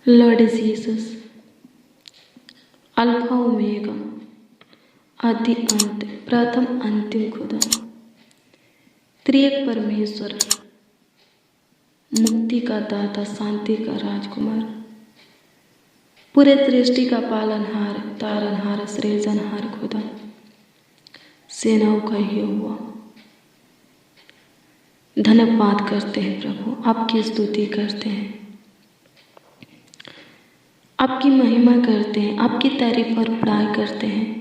Lord Jesus, alpha omega, आदि अंत, प्रथम अंतिम खुदा, त्रिएक परमेश्वर, मुक्ति का दाता, शांति का राजकुमार, पूरे सृष्टि का पालनहार, तारनहार, सृजनहार खुदा, सेनाओं का यहोवा, धन्यवाद करते हैं प्रभु, आपकी स्तुति करते हैं, आपकी महिमा करते हैं, आपकी तारीफ और बड़ाई करते हैं।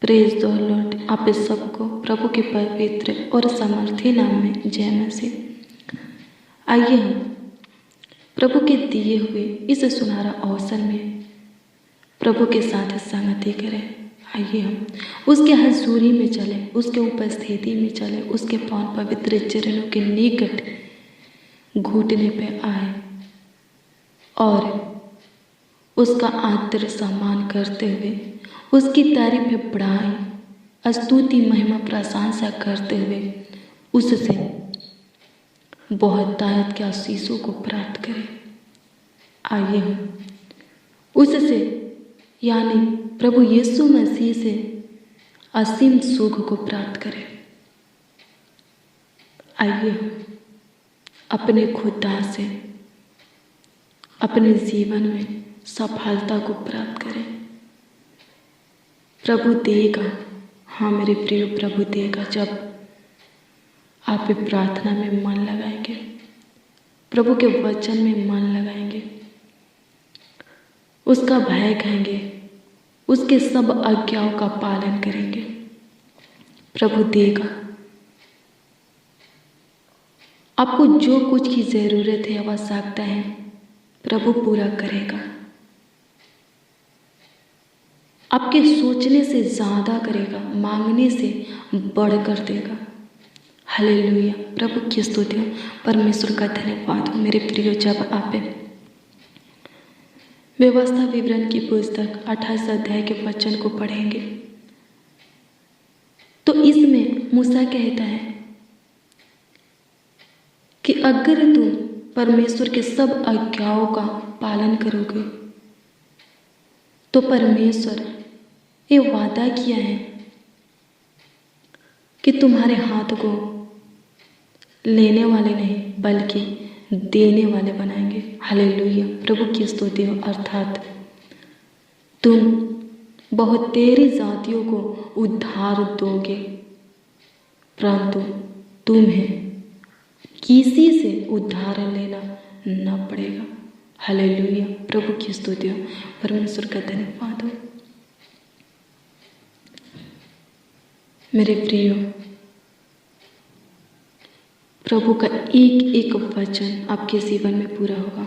Praise the Lord. आप इस सबको प्रभु के पवित्र और समर्थी नाम में जय मसीह। आइए हम प्रभु के दिए हुए इस सुनहरा अवसर में प्रभु के साथ संगति करें। आइए हम उसके हजूरी में चलें, उसके उपस्थिति में चलें, उसके पावन पवित्र चरणों के निकट घुटने पे आए और उसका आदर सम्मान करते हुए उसकी तारीफ बढ़ाई, स्तुति महिमा प्रशंसा करते हुए उससे बहुत दायत के आशीषों को प्राप्त करें। आइए हम उससे यानी प्रभु यीशु मसीह से असीम सुख को प्राप्त करें। आइए हम अपने खुदा से अपने जीवन में सफलता को प्राप्त करें। प्रभु देगा, हाँ मेरे प्रिय, प्रभु देगा जब आप प्रार्थना में मन लगाएंगे, प्रभु के वचन में मन लगाएंगे, उसका भय खाएंगे, उसके सब आज्ञाओं का पालन करेंगे। प्रभु देगा। आपको जो कुछ की जरूरत है, आवश्यकता है, प्रभु पूरा करेगा। आपके सोचने से ज़्यादा करेगा, मांगने से बढ़कर देगा। हालेलुया। प्रभु की स्तुति हो, परमेश्वर का धन्यवाद हो। मेरे प्रिय, जब आप व्यवस्था विवरण की पुस्तक 28 अध्याय के वचन को पढ़ेंगे तो इसमें मूसा कहता है कि अगर तुम परमेश्वर के सब आज्ञाओं का पालन करोगे तो परमेश्वर ये वादा किया है कि तुम्हारे हाथ को लेने वाले नहीं बल्कि देने वाले बनाएंगे। हालेलुया। प्रभु की स्तुति हो। अर्थात तुम बहुत तेरी जातियों को उद्धार दोगे, परंतु तुम्हें किसी से उद्धार लेना न पड़ेगा। हालेलुया। प्रभु की स्तुति हो, परमेश्वर का धन्यवाद हो। मेरे प्रियो, प्रभु का एक एक वचन आपके जीवन में पूरा होगा।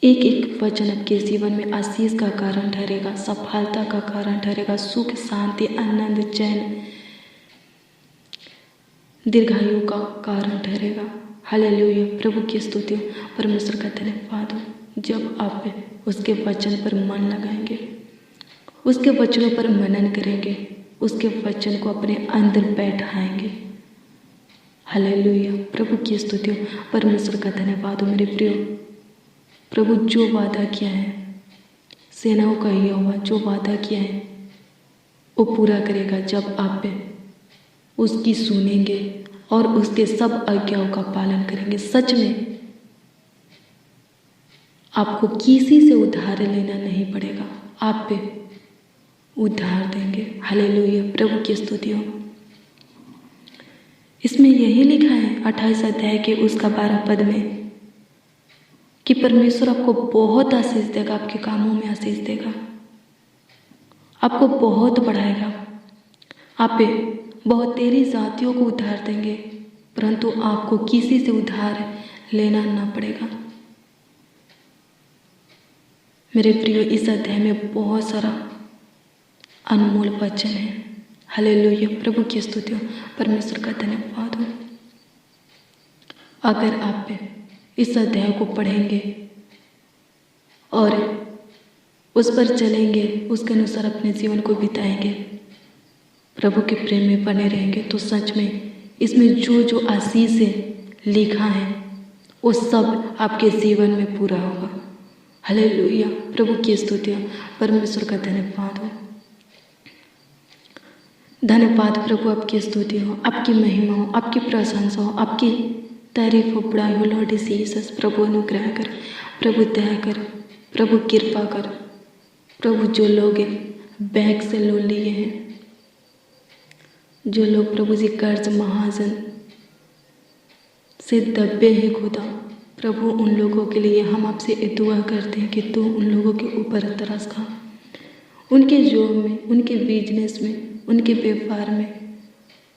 एक एक वचन आपके जीवन में आशीष का कारण ठहरेगा, सफलता का कारण ठहरेगा, सुख, शांति, आनंद, चैन, दीर्घायु का कारण ठहरेगा। हालेलुया। प्रभु की स्तुति हो, परमेश्वर का धन्यवाद हो। जब आप उसके वचन पर मन लगाएंगे, उसके वचनों पर मनन करेंगे, उसके वचन को अपने अंदर बैठाएंगे। हालेलुया। प्रभु की स्तुति हो, परमेश्वर का धन्यवाद हो। मेरे प्रियो, प्रभु जो वादा किया है, सेनाओं का यहोवा जो वादा किया है वो पूरा करेगा जब आप उसकी सुनेंगे और उसके सब आज्ञाओं का पालन करेंगे। सच में आपको किसी से उधार लेना नहीं पड़ेगा, आप पे उधार देंगे। हालेलुया। प्रभु की स्तुति हो। इसमें यही लिखा है 28 अध्याय के उसका 12 पद में कि परमेश्वर आपको बहुत आशीष देगा, आपके कामों में आशीष देगा, आपको बहुत बढ़ाएगा, आप बहुत तेरी जातियों को उधार देंगे, परंतु आपको किसी से उधार लेना ना पड़ेगा। मेरे प्रियो, इस अध्याय में बहुत सारा अनमोल वचन है। हालेलुया। प्रभु की स्तुति हो, परमेश्वर का धन्यवाद हो। अगर आप इस अध्याय को पढ़ेंगे और उस पर चलेंगे, उसके अनुसार अपने जीवन को बिताएंगे, प्रभु के प्रेम में बने रहेंगे, तो सच में इसमें जो जो आशीष लिखा है वो सब आपके जीवन में पूरा होगा। हालेलुया। प्रभु की स्तुतियाँ, परमेश्वर का धन्यवाद हो। धन्यवाद प्रभु, आपकी स्तुति हो, आपकी महिमा हो, आपकी प्रशंसा हो, आपकी तारीफ हो, बड़ाई हो। लॉर्ड जीसस, प्रभु अनुग्रह कर, प्रभु दया कर, प्रभु कृपा कर। प्रभु जो लोग बैंक से लोन लिए हैं, जो लोग प्रभु जी कर्ज महाजन से दबे हैं खुदा, प्रभु उन लोगों के लिए हम आपसे दुआ करते हैं कि तू उन लोगों के ऊपर तरस खा। उनके जॉब में, उनके बिजनेस में, उनके व्यापार में,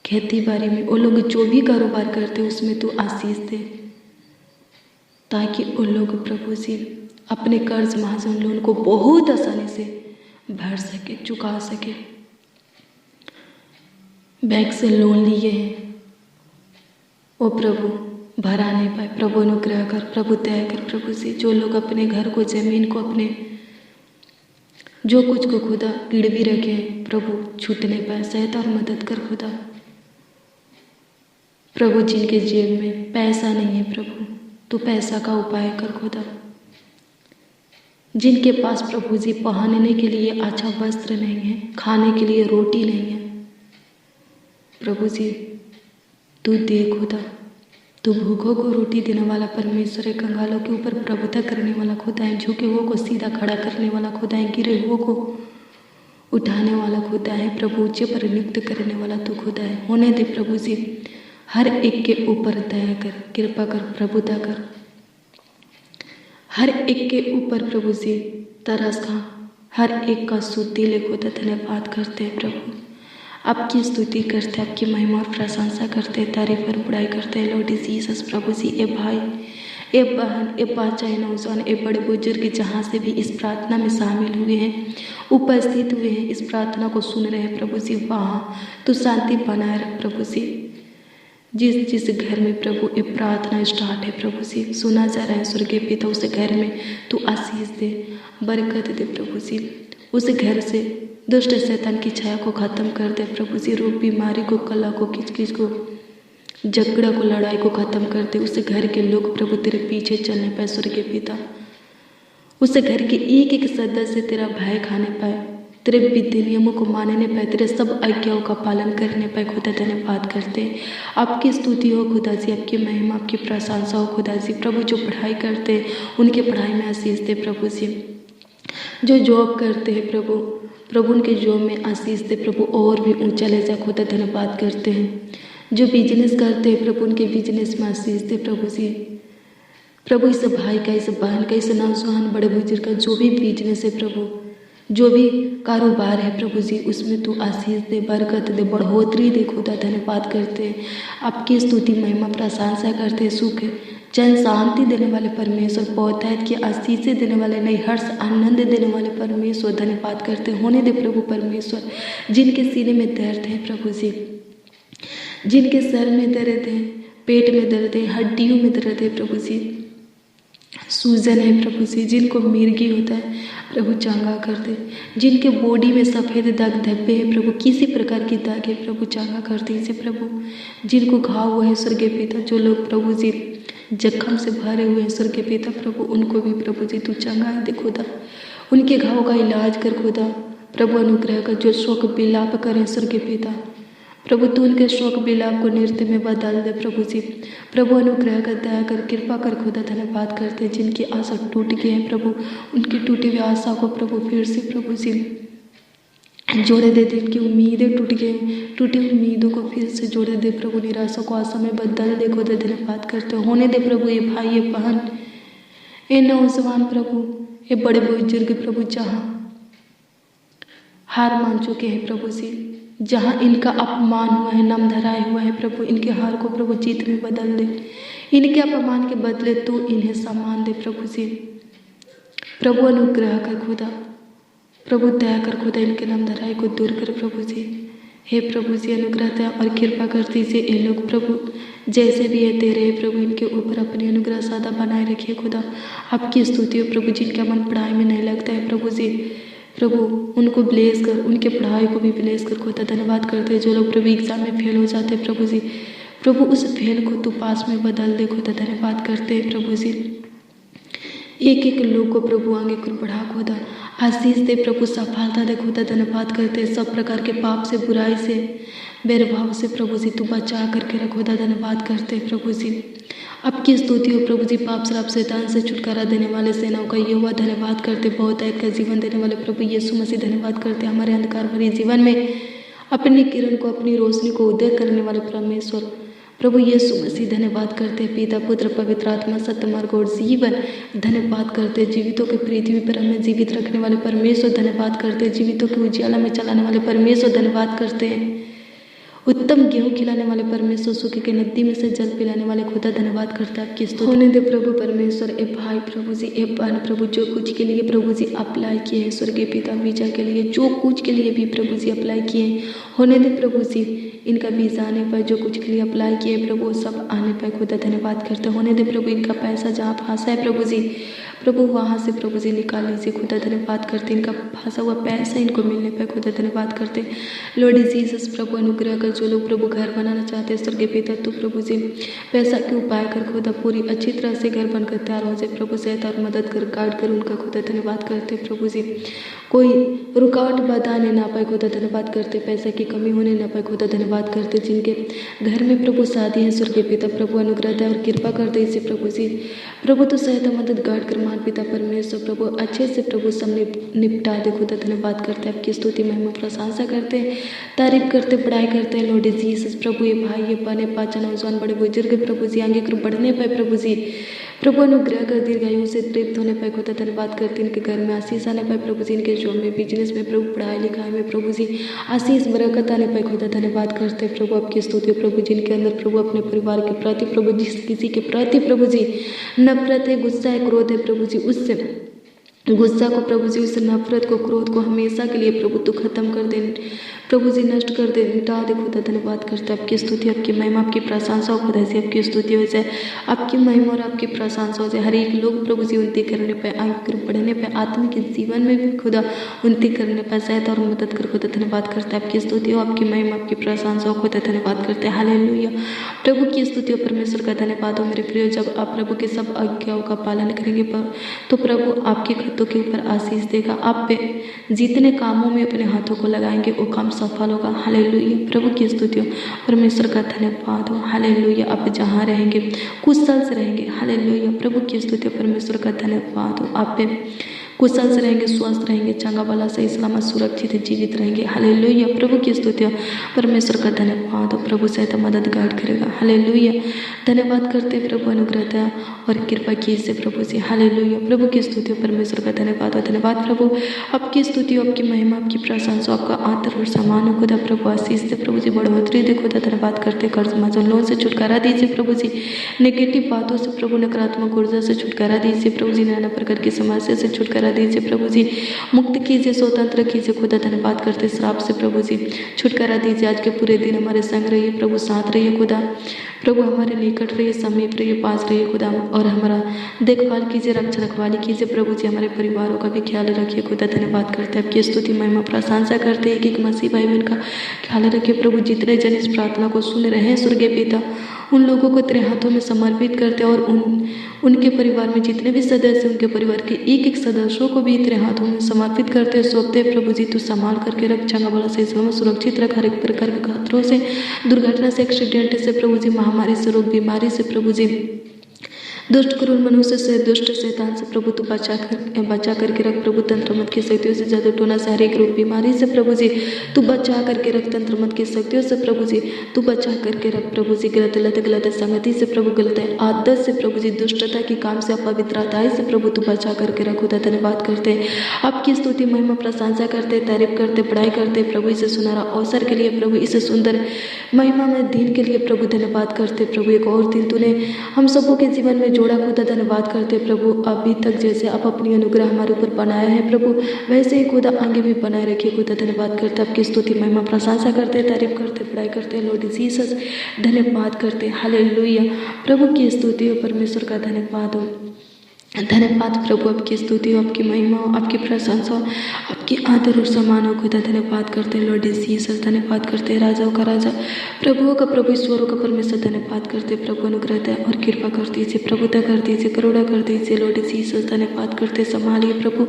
खेती बाड़ी में, वो लोग जो भी कारोबार करते हैं उसमें तू आशीष दे, ताकि वो लोग प्रभु जी अपने कर्ज महाजन लोन को बहुत आसानी से भर सके, चुका सके। बैंक से लोन लिए हैं वो प्रभु भरा नहीं पाए, प्रभु अनुग्रह कर, प्रभु दया कर। प्रभु जी जो लोग अपने घर को, जमीन को, अपने जो कुछ को खुदा गिरवी रखे हैं, प्रभु छूट नहीं पाए, सहायता और मदद कर खुदा। प्रभु जिनके जेब में पैसा नहीं है, प्रभु तू पैसा का उपाय कर खुदा। जिनके पास प्रभु जी पहनने के लिए अच्छा वस्त्र नहीं है, खाने के लिए रोटी नहीं है, प्रभु जी तू दे खुदा। तू भूखों को रोटी देने वाला परमेश्वर है, कंगालों के ऊपर प्रभुता करने वाला खुदा है, झुके हुओं को सीधा खड़ा करने वाला खुदा है, गिरे हुओं को उठाने वाला खुदा है, प्रभु ऊंचे पर नियुक्त करने वाला तू खुदा है। होने दे प्रभु जी, हर एक के ऊपर दया कर, कृपा कर, प्रभुता कर, हर एक के ऊपर प्रभु जी तरस खा, हर एक का शुद्धि ले खुदा। धन्यवाद करते हैं प्रभु, आपकी स्तुति करते, आपकी महिमा और प्रशंसा करते, तारीफ और बुराई करते हैं। लॉर्ड जीसस, प्रभु जी ए भाई, ए बहन, ए बच्चा, ए नौजवान, ए बड़े बुजुर्ग जहाँ से भी इस प्रार्थना में शामिल हुए हैं, उपस्थित हुए हैं, इस प्रार्थना को सुन रहे हैं प्रभु जी, वहाँ तो शांति बनाए रख प्रभु जी। जिस घर में प्रभु ये प्रार्थना स्टार्ट है प्रभु जी, सुना जा रहा है, स्वर्गीय पिता उस घर में तू आशीष दे, बरकत दे प्रभु जी। उस घर से दुष्ट शैतान की छाया को ख़त्म कर दे प्रभु जी, रोग बीमारी को, कला को, किचकिच को, झगड़ा को, लड़ाई को ख़त्म कर दे। उस घर के लोग प्रभु तेरे पीछे चलने पाए स्वर्गीय पिता, उस घर के एक एक सदस्य तेरा भय खाने पाए, तेरे विधि नियमों को मानने पाए, तेरे सब आज्ञाओं का पालन करने पाए खुदा। धन्यवाद करते हैं, आपकी स्तुति हो खुदा जी, आपकी महिमा, आपकी प्रशंसा हो खुदा जी। प्रभु जो पढ़ाई करते हैं उनके पढ़ाई में आशीष दे प्रभु जी, जो जॉब करते हैं प्रभु उनके जॉब में आशीष दे प्रभु, और भी ऊंचा ले जा खुदा। धन्यवाद करते हैं, जो बिजनेस करते हैं प्रभु उनके बिजनेस में आशीष दे प्रभु जी। प्रभु इस भाई का, इस बहन का, इस नौजवान बड़े बुजुर्ग का जो भी बिजनेस है प्रभु, जो भी कारोबार है प्रभु जी, उसमें तू आशीष दे, बरकत दे, बढ़ोतरी दे खुदा। धन्यवाद करते हैं, आपकी स्तुति महिमा प्रशंसा करते हैं। सुख चैन शांति देने वाले परमेश्वर, बहुतायत की आशीषें देने वाले, नई हर्ष आनंद देने वाले परमेश्वर, धन्यवाद करते हैं। होने दे प्रभु परमेश्वर, जिनके सीने में दर्द है प्रभु जी, जिनके सर में दर्द है, पेट में दर्द है, हड्डियों में दर्द है प्रभु जी, सूजन है प्रभु जी, जिनको मिर्गी होता है प्रभु चंगा कर दे, जिनके बॉडी में सफ़ेद दाग धब्बे हैं प्रभु, किसी प्रकार की दाग है प्रभु चंगा कर दीजिए प्रभु। जिनको घाव हुआ है स्वर्गीय पिता, जो लोग प्रभु जी जख्म से भरे हुए हैं स्वर्गीय पिता, प्रभु उनको भी प्रभु जी तू चंगा दे खुदा, उनके घाव का इलाज कर खुदा। प्रभु अनुग्रह कर, जो शोक विलाप करें स्वर्गीय पिता, प्रभु तू उनके शोक विलाप को नृत्य में बदल दे प्रभु जी। प्रभु अनुग्रह कर, दया कर, कृपा कर खुदा। धन्यवाद करते हैं, जिनकी आशा टूट गई है प्रभु, उनकी टूटी हुई आशा को प्रभु फिर से प्रभु जी जोड़े दे, जिनकी उम्मीदें टूट गई, टूटी उम्मीदों को फिर से जोड़े दे प्रभु, निराशा को आशा में बदल दे खुदा। धन्यवाद करते हैं, होने दे प्रभु ये भाई, ये बहन, ये नौजवान प्रभु, ये बड़े बुजुर्ग प्रभु जहाँ हार मान चुके हैं प्रभु जी, जहाँ इनका अपमान हुआ है, नाम धराया हुआ है प्रभु, इनके हार को प्रभु जीत में बदल दे, इनके अपमान के बदले तू इन्हें सम्मान दे प्रभु जी। प्रभु अनुग्रह कर खुदा, प्रभु दया कर खुदा, इनके नाम धराई को दूर कर प्रभु जी। हे प्रभु जी अनुग्रह दया और कृपा कर दीजिए, ये लोग प्रभु जैसे भी है तेरे है प्रभु, इनके ऊपर अपनी अनुग्रह सदा बनाए रखिए खुदा। आपकी स्तुति हो प्रभु, जिनका मन पढ़ाई में नहीं लगता है प्रभु जी, प्रभु उनको ब्लेस कर, उनके पढ़ाई को भी ब्लेस कर खुदा। धन्यवाद करते हैं, जो लोग प्रभु एग्जाम में फेल हो जाते हैं प्रभु जी, प्रभु उस फेल को तू पास में बदल दे खुदा, धन्यवाद करते हैं प्रभु जी। एक एक लोग को प्रभु आगे को बढ़ा खुदा, आशीष दे प्रभु, सफलता दे खुदा, धन्यवाद करते हैं। सब प्रकार के पाप से, बुराई से, भेदभाव से प्रभु जी तू बचा करके रख खुदा, धन्यवाद करते हैं प्रभु जी। आपकी स्तुति हो प्रभु जी। पाप श्राप शैतान से छुटकारा देने वाले सेनाओं का यहोवा, धन्यवाद करते। बहुत का जीवन देने वाले प्रभु यीशु मसीह, धन्यवाद करते। हमारे अंधकार भरे जीवन में अपनी किरण को, अपनी रोशनी को उदय करने वाले परमेश्वर प्रभु यीशु मसीह, धन्यवाद करते हैं। पिता पुत्र पवित्र आत्मा सत्य मार्ग और जीवन, धन्यवाद करते हैं। जीवितों के पृथ्वी पर हमें जीवित रखने वाले परमेश्वर, धन्यवाद करते हैं। जीवितों के उजियाला में चलाने वाले परमेश्वर, धन्यवाद करते हैं। उत्तम गेहूं खिलाने वाले परमेश्वर, सूखे के नदी में से जल पिलाने वाले खुदा, धन्यवाद करता है। आपकी स्तुति होने दे प्रभु परमेश्वर। ए भाई प्रभु जी, ए बहन प्रभु, जो कुछ के लिए प्रभु जी अप्लाई किए हैं, स्वर्गीय पिता वीजा के लिए जो कुछ के लिए भी प्रभु जी अप्लाई किए हैं, होने दे प्रभु जी इनका वीजा आने पर, जो कुछ के लिए अप्लाई किए प्रभु सब आने पर खुदा, धन्यवाद करते। होने दे प्रभु इनका पैसा जहाँ फंसा है प्रभु जी, प्रभु वहाँ से प्रभु जी निकाल लीजिए खुदा, धन्यवाद करते। इनका फंसा हुआ पैसा इनको मिलने पर खुदा, धन्यवाद करते। लॉर्ड जीसस प्रभु अनुग्रह कर। जो लोग प्रभु घर बनाना चाहते हैं स्वर्गीय पिता, तो प्रभु जी पैसा के उपाय कर खुदा, पूरी अच्छी तरह से घर बनकर तैयार हो जाए प्रभु। सहायता और मदद कर, गाइड कर उनका खुदा, धन्यवाद करते प्रभु जी। कोई रुकावट बाधा आने ना पाए खुदा, धन्यवाद करते। पैसे की कमी होने ना पाए खुदा, धन्यवाद करते। जिनके घर में प्रभु शादी है स्वर्गीय पिता, प्रभु अनुग्रह दे और कृपा कर दे इसे प्रभु जी। प्रभु तो सहायता मदद गाइड कर मान पिता परमेश्वर, प्रभु अच्छे से प्रभु सब निपटा दे खुदा, धन्यवाद करते हैं। आपकी स्तुति महिमा प्रशंसा करते हैं, तारीफ करते, पढ़ाई करते हैं। लॉर्ड जीसस प्रभु, ये भाई ये बने पाचन नौजवान बड़े बुजुर्ग प्रभु जी आगे कर बढ़ने पाए प्रभु जी, प्रभु अनुग्रह कर, दीर्घायु से तृप्त होने पाए खुदा, धन्यवाद करते। इनके घर में आशीष आने पाए प्रभु जी, इनके जॉब में, बिजनेस में प्रभु, पढ़ाई लिखाई में प्रभु जी आशीष बरकत आने पाए खुदा, धन्यवाद करते प्रभु। आपकी स्तुति प्रभु, जिनके अंदर प्रभु अपने परिवार के प्रति प्रभु, जिस किसी के प्रति प्रभु जी नफरत है, गुस्सा है, क्रोध है प्रभु जी, उससे गुस्सा को प्रभु जी, उस नफरत को, क्रोध को हमेशा के लिए प्रभु तू खत्म कर दे प्रभु जी, नष्ट कर दे, मिटा दे खुदा, धन्यवाद करते। आपकी स्तुति, आपकी महिमा, आपकी प्रशंसा हो खुदा, से आपकी स्तुति हो जाए, आपकी महिमा और आपकी प्रशंसा हो जाए। हर एक लोग प्रभु जी उन्नति करने पे, आगे बढ़ने पे, आत्मिक जीवन में भी खुदा उन्नति करने पर सहायता और मदद कर खुदा, धन्यवाद करते। आपकी स्तुति हो, आपकी महिमा, आपकी प्रशंसा हो खुदा, धन्यवाद करते। हालेलुया, प्रभु की स्तुति हो, परमेश्वर का धन्यवाद हो। मेरे प्रिय, जब आप प्रभु के सब आज्ञाओं का पालन करेंगे तो प्रभु आपके खतों के ऊपर आशीष देगा। आप पे जितने कामों में अपने हाथों को लगाएंगे वो काम सफल होगा। हालेलुया, प्रभु की स्तुति हो, परमेश्वर का धन्यवाद हो। हालेलुया, आप जहाँ रहेंगे कुशल से रहेंगे। हालेलुया, प्रभु की स्तुति हो, परमेश्वर का धन्यवाद हो। आप पे कुशल से रहेंगे, स्वस्थ रहेंगे, चंगा वाला सही सलामत सुरक्षित जीवित रहेंगे। हालेलुया, प्रभु की स्तुति हो, परमेश्वर का धन्यवाद हो। प्रभु सहित मदद गाइड करेगा। हालेलुया, धन्यवाद करते प्रभु, अनुग्रह और कृपा कीजिए प्रभु जी। हालेलुया, प्रभु की स्तुति हो, परमेश्वर का धन्यवाद हो। धन्यवाद प्रभु, आपकी स्तुति हो, आपकी महिमा, आपकी प्रशंसा, आपका आदर और सम्मान हो खुदा। प्रभु आशीष दे प्रभु जी, बढ़ोतरी दे खुदा, धन्यवाद करते। कर्ज मजलों से छुटकारा दीजिए प्रभु जी, नेगेटिव बातों से प्रभु, नकारात्मक ऊर्जा से छुटकारा दीजिए प्रभु जी, नाना प्रकार की समस्या से छुटकारा दीजिए प्रभु जी, मुक्त कीजिए, स्वतंत्र कीजिए खुदा, धन्यवाद करते। श्राप से प्रभु जी छुटकारा दीजिए। आज के पूरे दिन हमारे संग रहिए प्रभु, साथ रहिए खुदा, प्रभु हमारे निकट रहिए, समीप रहिए, पास रहिए खुदा, और हमारा देखभाल कीजिए, रक्षा रखवाली कीजिए प्रभु जी, हमारे परिवारों का भी ख्याल रखिए खुदा, धन्यवाद करते हैं। आपकी स्तुति महिमा प्रशंसा करते हैं। एक मसीह भाई बहन का ख्याल रखिए प्रभु। जितने जन इस प्रार्थना को सुन रहे हैं स्वर्गीय पिता, उन लोगों को तेरे हाथों में समर्पित करते और उनके परिवार में जितने भी सदस्य, उनके परिवार के एक एक सदस्यों को भी तेरे हाथों में समर्पित करते सौंपते प्रभु जी। तू संभाल करके रख, चंगा बड़ा से इसमें सुरक्षित रख, हर एक प्रकार के खतरों से, दुर्घटना से, एक्सीडेंट से प्रभु जी, महामारी से, रोग बीमारी से प्रभु जी, दुष्ट क्रूर मनुष्य से, दुष्ट शैतान से प्रभु तू बचा करके रख प्रभु। तंत्र मत की शक्तियों से, जादू टोना से, हर एक रोग बीमारी से प्रभु जी तू बचा करके रख। तंत्र मत की शक्तियों से प्रभु जी तू बचा करके रख प्रभु जी। गलत संगति से प्रभु, गलत आदत से प्रभु जी, दुष्टता की काम से, अपवित्रता से प्रभु तू बचा करके रख खुदा, धन्यवाद करते। आपकी स्तुति महिमा प्रशंसा करते, तारीफ करते, पढ़ाई करते प्रभु। इसे सुनहरा अवसर के लिए प्रभु, इसे सुंदर महिमा में दिन के लिए प्रभु धन्यवाद करते प्रभु। एक और दिन तूने हम सबों के जीवन में जोड़ा खुदा, धन्यवाद करते प्रभु। अभी तक जैसे आप अपनी अनुग्रह हमारे ऊपर बनाया है प्रभु, वैसे ही खुदा आगे भी बनाए रखिए खुदा, धन्यवाद करते। आपकी स्तुति महिमा प्रशंसा करते, तारीफ करते, पढ़ाई करते लॉर्ड जीसस, धन्यवाद करते। हालेलुया, प्रभु की स्तुति हो, परमेश्वर का धन्यवाद हो। धन्यवाद प्रभु, आपकी स्तुति हो, आपकी महिमा हो, आपकी प्रशंसा हो, आपकी आदर और सम्मान हो खुदा। धन्यवाद करते हैं लॉर्ड जीसस, धन्यवाद करते हैं राजाओं का राजा, प्रभुओं का प्रभु, ईश्वरों का परमेश्वर। धन्यवाद करते हैं प्रभु, अनुग्रह दया और कृपा कर दीजिए, प्रभुता कर दीजिए, करुणा कर दीजिए लॉर्ड जीसस। धन्यवाद करते हैं, संभालिए प्रभु,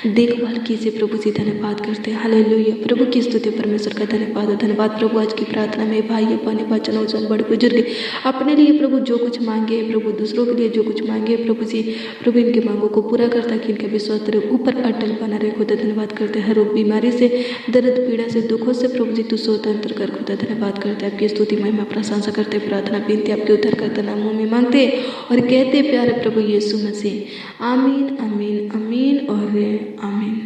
देखभाल कीजिए प्रभु जी। धन्यवाद करते हैं, हालेलुया। प्रभु की स्तुति परमेश्वर का धन्यवाद। धन्यवाद प्रभु, आज की प्रार्थना में भाई बहने बच्चन नौजवान बड़े बुजुर्ग अपने लिए प्रभु जो कुछ मांगे प्रभु, दूसरों के लिए जो कुछ मांगे प्रभु जी, प्रभु इनकी मांगों को पूरा करता कि इनका विश्वास तेरे ऊपर अटल बना रहे खुदा। धन्यवाद करते हैं, हर रोग बीमारी से, दर्द पीड़ा से, दुखों से प्रभु जी तू स्वतंत्र कर खुदा। धन्यवाद करते हैं, आपकी स्तुति महिमा प्रशंसा करते, प्रार्थना विनती आपके उद्धार करते नामों में मांगते और कहते प्यारे प्रभु यीशु मसीह, आमीन आमीन आमीन और आमीन।